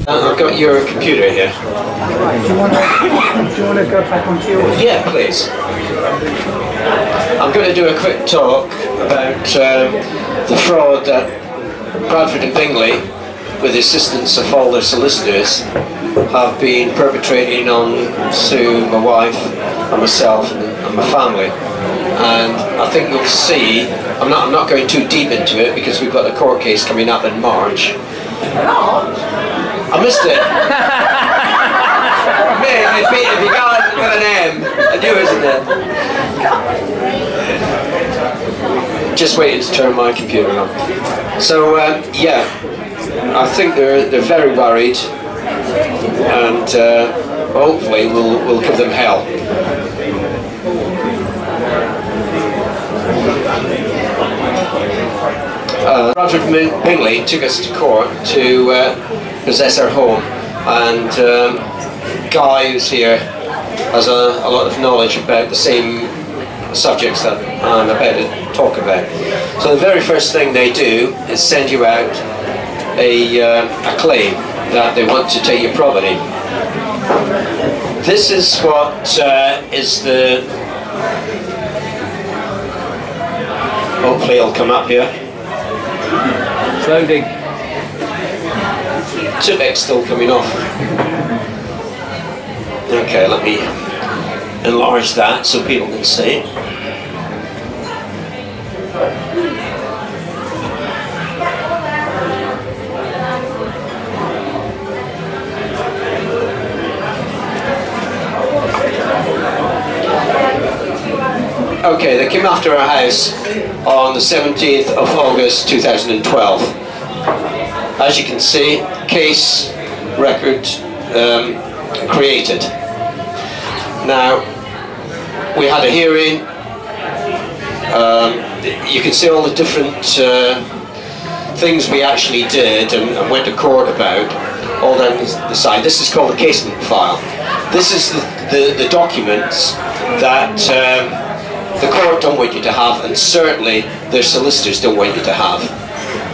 I've got your computer here. Right, do you want to go back onto yours? Yeah, please. I'm going to do a quick talk about the fraud that Bradford and Bingley, with the assistance of all their solicitors, have been perpetrating on Sue, my wife, and myself, and my family. And I think you'll see, I'm not going too deep into it because we've got a court case coming up in March. I missed it. Man, if you got it with an M, I do, isn't it? Just waiting to turn my computer on. So yeah, I think they're very worried, and hopefully we'll give them hell. Bradford and Bingley took us to court to possess our home, and Guy, who's here, has a lot of knowledge about the same subjects that I'm about to talk about. So the very first thing they do is send you out a claim that they want to take your property. This is what is the... Hopefully it'll come up here. It's loading. Tipex's still coming off. Okay, let me enlarge that so people can see. Okay, they came after our house on the 17th of August 2012. As you can see, case record created. Now, we had a hearing. You can see all the different things we actually did and went to court about, all down the side. This is called the casement file. This is the documents that the court don't want you to have, and certainly their solicitors don't want you to have.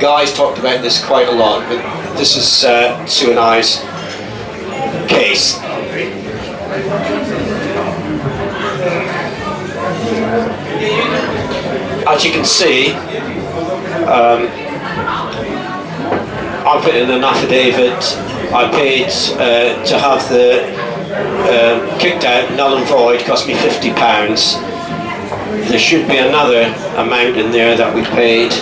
Guy's talked about this quite a lot, but this is Sue and I's case. As you can see, I put in an affidavit. I paid to have the kicked out, null and void, cost me £50. There should be another amount in there that we paid.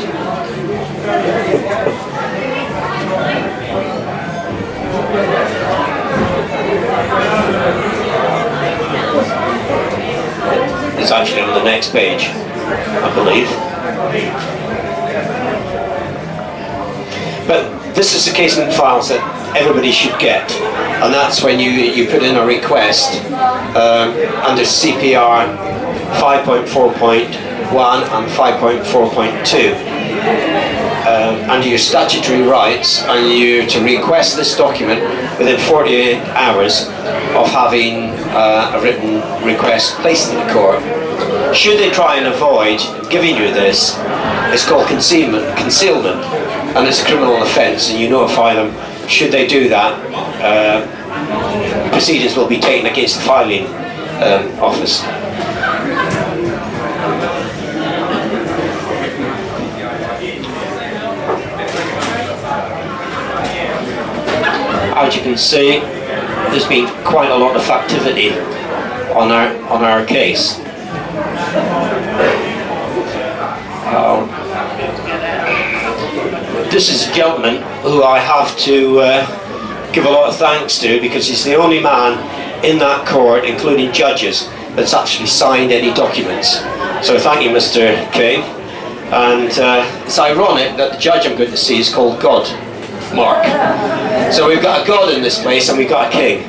It's actually on the next page, I believe. But this is the casement files that everybody should get, and that's when you put in a request under CPR 5.4.1 and 5.4.2. Under your statutory rights, and you to request this document within 48 hours of having a written request placed in the court. Should they try and avoid giving you this, it's called concealment, and it's a criminal offence, and you notify them. Should they do that, proceedings will be taken against the filing office. As you can see, there's been quite a lot of activity on our case. This is a gentleman who I have to give a lot of thanks to, because he's the only man in that court, including judges, that's actually signed any documents. So thank you, Mr. King. And it's ironic that the judge I'm going to see is called God, Mark. So we've got a God in this place, and we've got a king.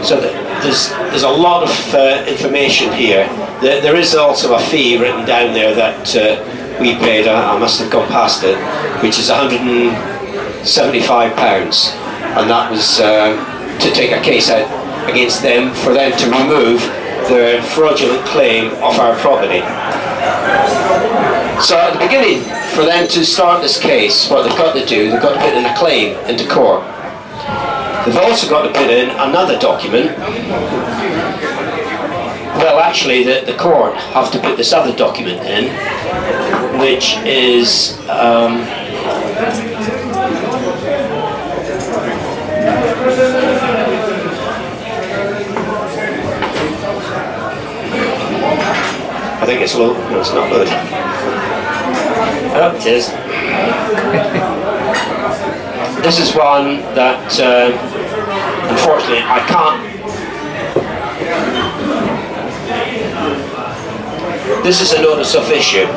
So there's a lot of information here. There is also a fee written down there that we paid. I must have gone past it, which is £175, and that was to take a case out against them, for them to remove their fraudulent claim of our property. So at the beginning, for them to start this case, what they've got to do, they've got to put in a claim into court. They've also got to put in another document. Well, actually, the court have to put this other document in, which is I think it's low. No, it's not low. Oh, it is. This is one that, unfortunately, I can't. This is a notice of issue.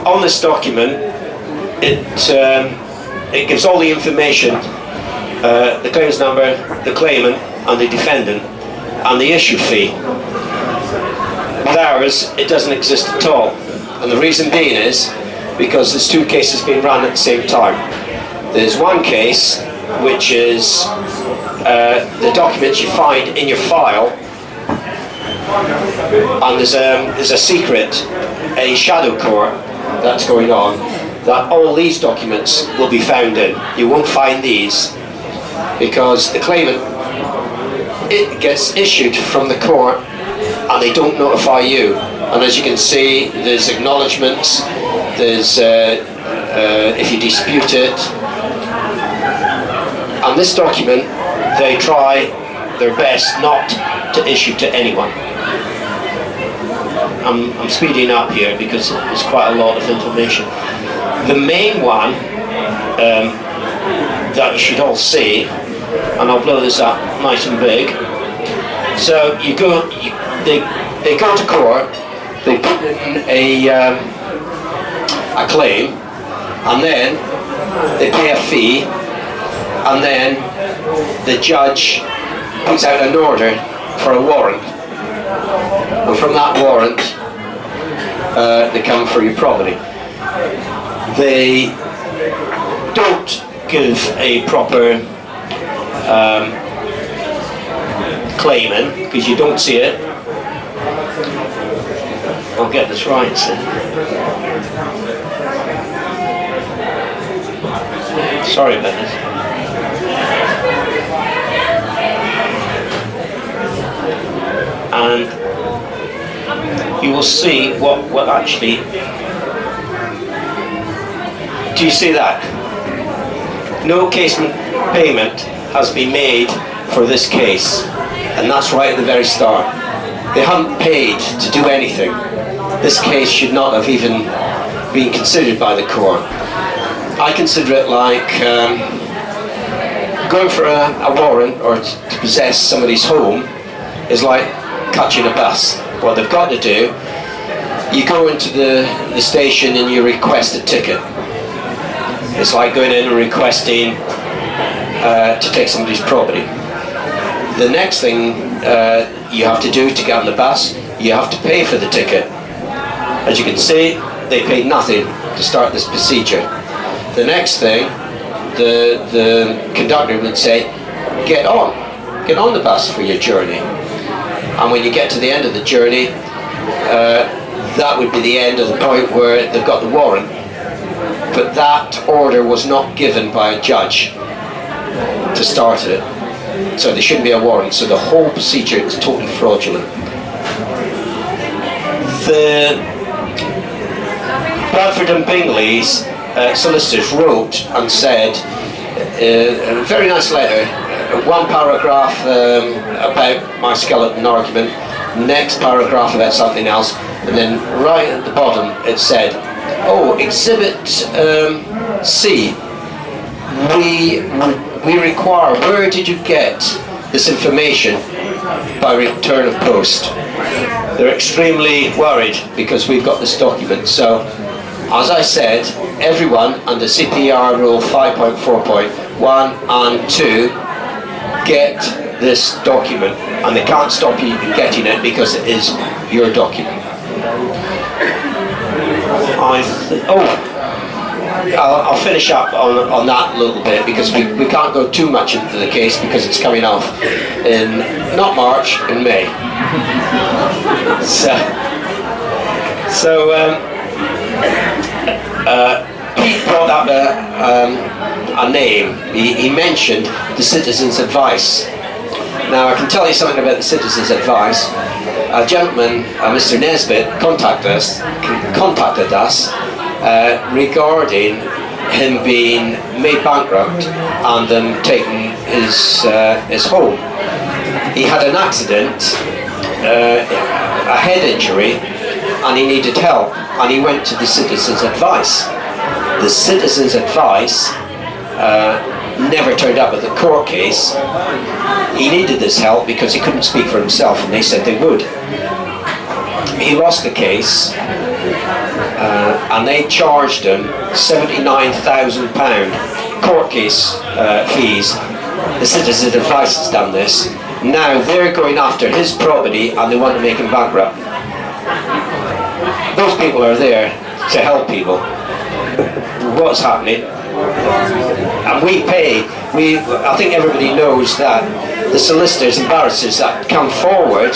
On this document, it gives all the information, the claims number, the claimant, and the defendant, and the issue fee. With ours, it doesn't exist at all. And the reason being is because there's two cases being run at the same time. There's one case, which is the documents you find in your file, and there's a secret, a shadow court that's going on, that all these documents will be found in. You won't find these because the claimant, it gets issued from the court and they don't notify you. And as you can see, there's acknowledgements, there's if you dispute it. And this document, they try their best not to issue to anyone. I'm speeding up here because there's quite a lot of information. The main one that you should all see, and I'll blow this up nice and big. So you go, they go to court, they put in a claim, and then they pay a fee, and then the judge puts out an order for a warrant. And from that warrant, they come for your property. They don't give a proper claim in, because you don't see it. I'll get this right, so. Sorry about this. And you will see what actually, do you see that? No case payment has been made for this case, and that's right at the very start. They haven't paid to do anything. This case should not have even been considered by the court. I consider it like going for a warrant or to possess somebody's home is like catching a bus. What they've got to do, you go into the station and you request a ticket. It's like going in and requesting to take somebody's property. The next thing you have to do to get on the bus, you have to pay for the ticket. As you can see, they paid nothing to start this procedure. The next thing, the conductor would say, get on the bus for your journey. And when you get to the end of the journey, that would be the end of the point where they've got the warrant. But that order was not given by a judge to start it. So there shouldn't be a warrant. So the whole procedure is totally fraudulent. The Bradford and Bingley's solicitors wrote and said, a very nice letter, one paragraph about my skeleton argument, next paragraph about something else, and then right at the bottom it said, oh, Exhibit C, we require, where did you get this information? By return of post. They're extremely worried because we've got this document. So, as I said, everyone under CPR Rule 5.4.1 and 2 get this document, and they can't stop you getting it because it is your document. I'll finish up on that a little bit, because we can't go too much into the case because it's coming off in not March, in May. He brought up a name. He mentioned the Citizens' Advice. Now I can tell you something about the Citizens' Advice. A gentleman, Mr. Nesbitt, contacted us regarding him being made bankrupt and them taking his home. He had an accident, a head injury, and he needed help, and he went to the Citizens' Advice. The Citizens' Advice never turned up at the court case. He needed this help because he couldn't speak for himself, and they said they would. He lost the case, and they charged him £79,000 court case fees. The Citizens' Advice has done this. Now they're going after his property and they want to make him bankrupt. Those people are there to help people. What's happening? And we pay. I think everybody knows that the solicitors and barristers that come forward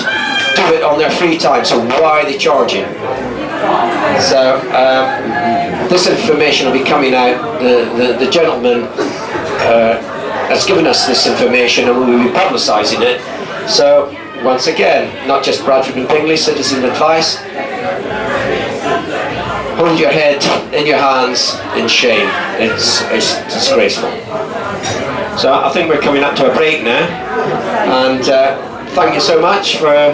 do it on their free time, so why are they charging? So this information will be coming out. The gentleman has given us this information, and we will be publicising it. So once again, not just Bradford and Bingley, Citizen Advice. Hold your head in your hands in shame. It's disgraceful. So I think we're coming up to a break now, and thank you so much for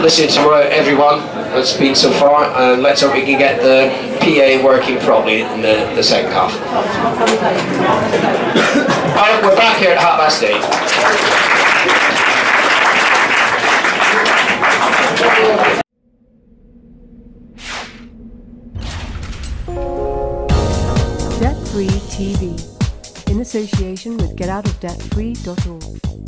listening to everyone that's been so far, and let's hope we can get the PA working properly in the second half. Alright, we're back here at 8:30. Debt Free TV, in association with GetOutOfDebtFree.org.